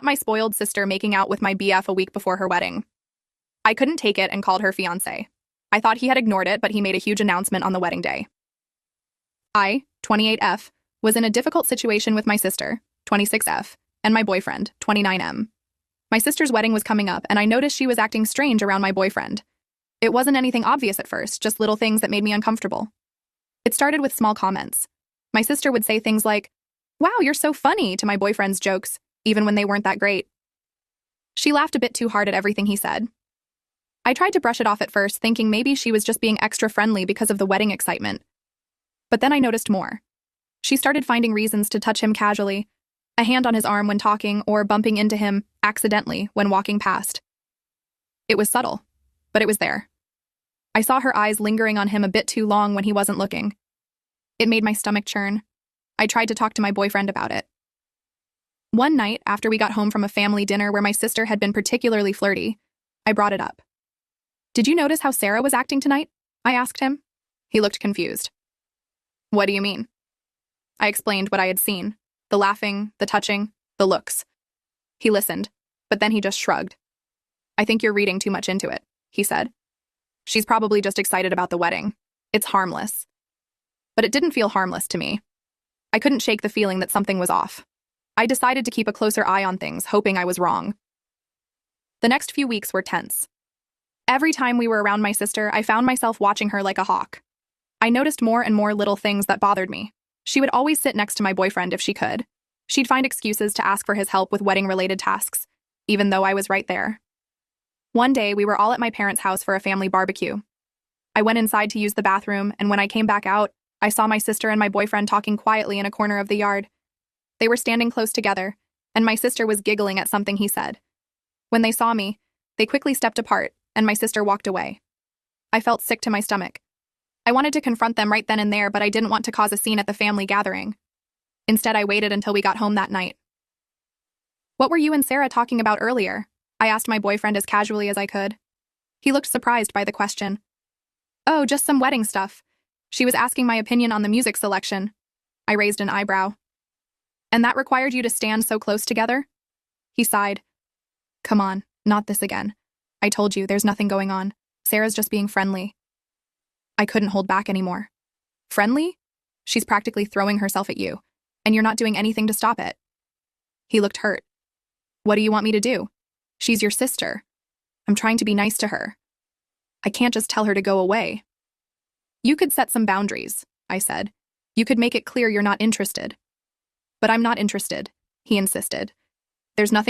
My spoiled sister making out with my BF a week before her wedding. I couldn't take it and called her fiancé. I thought he had ignored it, but he made a huge announcement on the wedding day. I, 28F, was in a difficult situation with my sister, 26F, and my boyfriend, 29M. My sister's wedding was coming up, and I noticed she was acting strange around my boyfriend. It wasn't anything obvious at first, just little things that made me uncomfortable. It started with small comments. My sister would say things like, "Wow, you're so funny," to my boyfriend's jokes, even when they weren't that great. She laughed a bit too hard at everything he said. I tried to brush it off at first, thinking maybe she was just being extra friendly because of the wedding excitement. But then I noticed more. She started finding reasons to touch him casually, a hand on his arm when talking or bumping into him accidentally when walking past. It was subtle, but it was there. I saw her eyes lingering on him a bit too long when he wasn't looking. It made my stomach churn. I tried to talk to my boyfriend about it. One night, after we got home from a family dinner where my sister had been particularly flirty, I brought it up. "Did you notice how Sarah was acting tonight?" I asked him. He looked confused. "What do you mean?" I explained what I had seen, the laughing, the touching, the looks. He listened, but then he just shrugged. "I think you're reading too much into it," he said. "She's probably just excited about the wedding. It's harmless." But it didn't feel harmless to me. I couldn't shake the feeling that something was off. I decided to keep a closer eye on things, hoping I was wrong. The next few weeks were tense. Every time we were around my sister, I found myself watching her like a hawk. I noticed more and more little things that bothered me. She would always sit next to my boyfriend if she could. She'd find excuses to ask for his help with wedding-related tasks, even though I was right there. One day, we were all at my parents' house for a family barbecue. I went inside to use the bathroom, and when I came back out, I saw my sister and my boyfriend talking quietly in a corner of the yard. They were standing close together, and my sister was giggling at something he said. When they saw me, they quickly stepped apart, and my sister walked away. I felt sick to my stomach. I wanted to confront them right then and there, but I didn't want to cause a scene at the family gathering. Instead, I waited until we got home that night. "What were you and Sarah talking about earlier?" I asked my boyfriend as casually as I could. He looked surprised by the question. "Oh, just some wedding stuff. She was asking my opinion on the music selection." I raised an eyebrow. "And that required you to stand so close together?" He sighed. "Come on, not this again. I told you, there's nothing going on. Sarah's just being friendly." I couldn't hold back anymore. "Friendly? She's practically throwing herself at you, and you're not doing anything to stop it." He looked hurt. "What do you want me to do? She's your sister. I'm trying to be nice to her. I can't just tell her to go away." "You could set some boundaries," I said. "You could make it clear you're not interested." "But I'm not interested," he insisted. "There's nothing